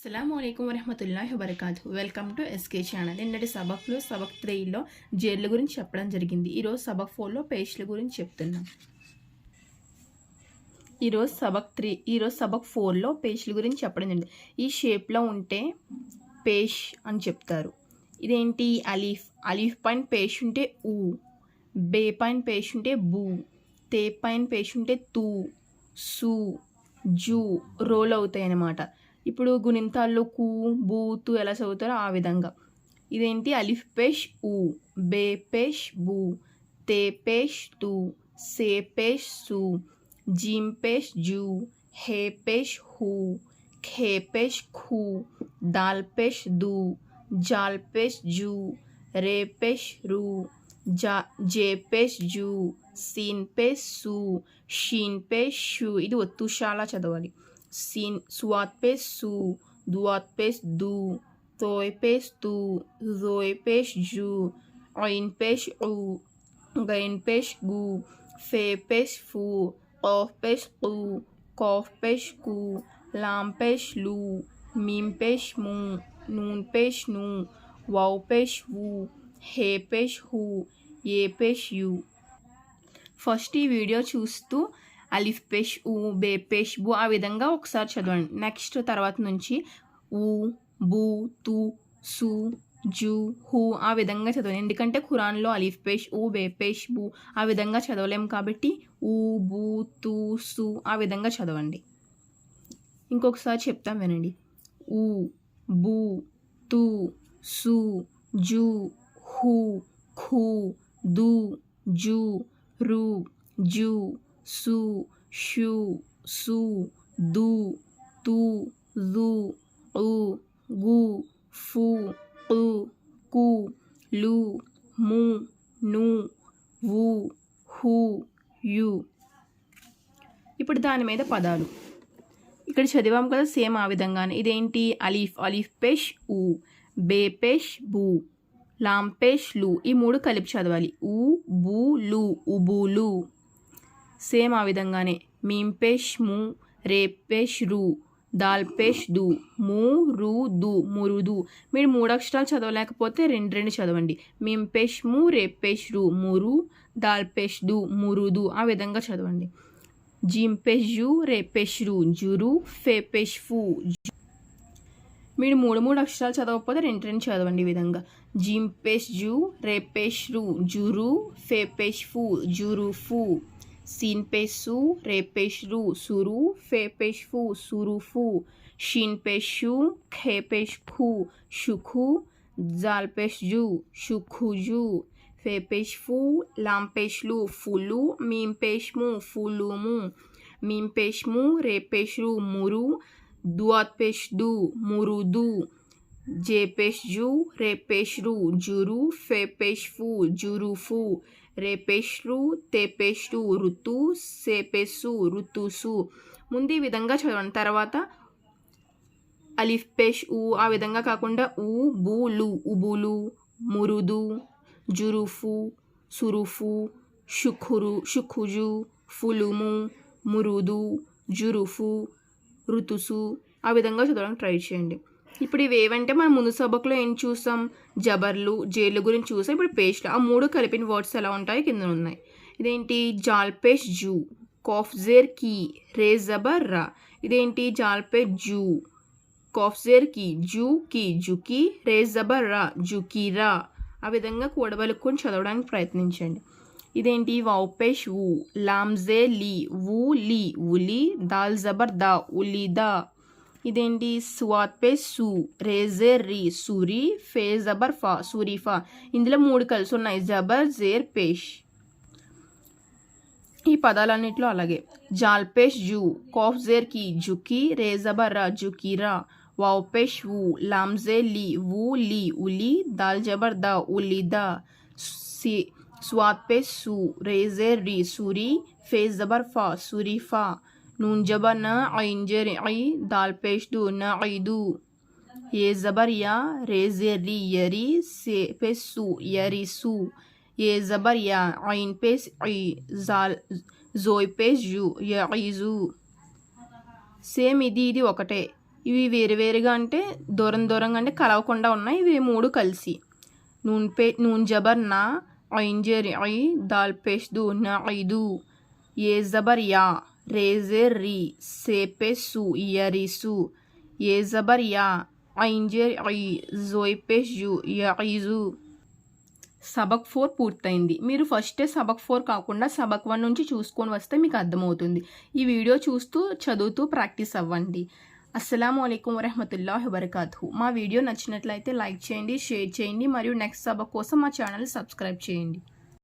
అస్సలాముఅలైకుం వరహమతుల్లాహి వబర్కాతు. Welcome to SK channel. నిన్నటి సబక్లో సబక్ 3లో జైళ్ళ గురించి చెప్పడం జరిగింది. ఈరోజు సబక్ 4లో పేస్ట్ల గురించి చెప్తున్నాం. ఈరోజు సబక్ 4లో పేస్ట్ల గురించి చెప్పడం జరిగింది. ఈ షేప్లో ఉంటే పేష్ అని చెప్తారు. ఇదేంటి అలీఫ్ పైన పేష్ ఉంటే ఊ, బే పైన పేష్ ఉంటే బూ, తే పైన పేష్ ఉంటే తూ, సు, జూ రోల్ అవుతాయి అన్నమాట. ఇప్పుడు గుణింతాల్లో కు, బూ, తు ఎలా చదువుతారో ఆ విధంగా. ఇదేంటి అలిఫ్ పేష్ ఊ, బే పేష్ బూ, తే పేష్ తూ, సే పేష్ సు, జీమ్ పేష్ జూ, హే పేష్ హూ, ఖే పేష్ ఖూ, దాల్ పేష్ దూ, జాల్ పేష్ జూ, రే పేష్ రూ, జే పేష్ జూ, సీన్ పేష్ సు, షీన్ పేష్ షూ. ఇది ఒత్తుషాలా చదవాలి. सीन स्वात पेश सू, दुआत पेश दू, तोय पेश तू, जोय पेश जू, ऐन पेश ऊ, गैन पेश गू, फे पेश फू, कौफ पेश कू, कौफ पेश कू, लाम पेश लू, मीम पेश मू, नून पेश नू, वाव पेश वू, हे पेश हू, ये पेश यू. ఫస్ట్ ఈ వీడియో చూస్తూ అలిఫ్ పేష్ ఊ, బే పేష్ బూ ఆ విధంగా ఒకసారి చదవండి. నెక్స్ట్ తర్వాత నుంచి ఊ, బూ, తూ, సు, జూ, హూ ఆ విధంగా చదవండి. ఎందుకంటే ఖురాన్లో అలిఫ్ పేష్ ఊ, బే పేష్ బూ ఆ విధంగా చదవలేము కాబట్టి ఊ, బూ, తూ, సు ఆ విధంగా చదవండి. ఇంకొకసారి చెప్తాం వినండి. ఊ, బూ, తూ, సు, జూ, హూ, ఖూ, దు, జూ, రు, జూ, సు, షూ, సు, దు, తు, జు, ఉ, గు, ఫు, కు, కు, లు, ము, ను, వు, హు, యు. ఇప్పుడు దాని మీద పదాలు ఇక్కడ చదివాం కదా, సేమ్ ఆ విధంగానే. ఇదేంటి అలీఫ్ పేష్ ఊ, బే పేష్ బూ, లాం పేష్ లు ఈ మూడు కలిపి చదవాలి. ఊ, బూ, లు, ఉబూలు. సేమ్ ఆ విధంగానే మీమ్ పేష్ ము, రే పేష్ రు, దాల్ పేష్ దు, ము, రు, దు మురుదు. మీరు 3 అక్షరాలు చదవలేకపోతే రెండు చదవండి. మీమ్ పేష్ ము, రే పేష్ రు, మురు, దాల్ పేష్ దు, మురుదు ఆ విధంగా చదవండి. జీమ్ పేష్ జూ, రే పేష్ రు, జురు, ఫే పేష్ ఫూ. మీరు 3 అక్షరాలు చదవకపోతే రెండు చదవండి. ఈ విధంగా జీమ్ పేష్ జూ, రే పేష్ రు, జురు, ఫే పేష్ ఫూ, జురు ఫూ. सीन पेश सू, रे पेश रू, सुरू, फे पेश फू, सुरू फू. शीन पेश शू, खे पेश खू, शुखू, जाल पेश जू, शुखू जू. फे पेश फू, लाम पेश लू, फूलू, मीम पेश मू, फूलू मू. मीम पेश मू, रे पेश रू, मुरू, दुआत पेश दू, मुरू दू. जे पेश जू, रे पेश रू, जुरू, फे पेश फू, जुरू फू. రే పేష్రు, తే పేష్రు, ఋతు, సే పేసు, ఋతుసు. ముందు ఈ విధంగా చదవండి. తర్వాత అలిఫ్ పేష్ ఊ ఆ విధంగా కాకుండా ఊ, బూ, లు, ఉబులు, మురుదు, జురుఫు, సురుఫు, షుఖుజు, ఫులుము, మురుదు, జురుఫు, ఋతుసు ఆ విధంగా చదవడానికి ట్రై చేయండి. ఇప్పుడు ఇవి ఏవంటే మనం ముందు సబక్లో ఏం చూసాం, జబర్లు, జైళ్ళు గురించి చూసాం. ఇప్పుడు పేస్ట్లు ఆ 3 కలిపిన వర్డ్స్ ఎలా ఉంటాయో కింద ఉన్నాయి. ఇదేంటి జాల్ పేష్ జూ, కాఫ్ జేర్ కీ, రే జబర్ రా. ఇదేంటి జాల్ పేష్ జూ, కాఫ్ జేర్ కీ, జూ కీ, జుకి, రే జబర్ రా, జుకీ రా. ఆ విధంగా కూడబలుక్కొని చదవడానికి ప్రయత్నించండి. ఇదేంటి వావ్ పేష్ ఊ, లామ్ జే లీ, వూ లీ, ఉలి, దాల్ జబర్ దా, ఉలి దా. ఇదేంటి స్వాత్ పేష్ సు, రేజేర్ రీ, సురి, ఫే జబర్ ఫా, సురిఫా. ఇందులో 3 కలిసి ఉన్నాయి, జబర్, జేర్, పేష్. ఈ పదాలన్నింటిలో అలాగే. జాల్ పేష్ జూ, కాఫ్ జేర్ కి, జుకి, రే జబర్ రా, జుకీరా. వావ్ పేష్ వు, లామ్ జే లీ, వూ లీ, ఉలి, దాల్ జబర్ దా, ఉలి దా. స్వాత్ పేష్ సు, రేజేర్ రీ, సురి, ఫే జబర్ ఫా, సురిఫా. नून जबर न, ऐन जेर ऐ, दाल पेश दू, न ऐदू. ये जबर या, रे जेर री, यरी, से पेश सू, यरीसू. ये जबर या, ऐन पेश ऐ, जाल जोय पेश जू, यईजू. సేమ్ ఇది ఒకటే. ఇవి వేరువేరుగా అంటే దూరం దూరంగా అంటే కలవకుండా ఉన్నాయి. ఇవి 3 కలిసి నూన్ జబర్ నా, ఐన్ జేర్ ఐ, దాల్ పేష్ దు నా ఐదు, ఏ జబర్ యా, రేజే రీ, సే పే సు, యరిసు, ఏ జబర్ యా, ఐన్ జేర్ ఐ, జోయ్ పేష్ జు, యఈజు. సబక్ 4 పూర్తయింది. మీరు ఫస్టే సబక్ 4 కాకుండా సబక్ 1 నుంచి చూసుకొని వస్తే మీకు అర్థమవుతుంది. ఈ వీడియో చూస్తూ చదువుతూ ప్రాక్టీస్ అవ్వండి. అస్సలాము అలైకుం వరహమతుల్లాహి వబరకాతుహు. మా వీడియో నచ్చినట్లయితే లైక్ చేయండి, షేర్ చేయండి మరియు నెక్స్ట్ సబక్ కోసం మా ఛానల్ సబ్స్క్రైబ్ చేయండి.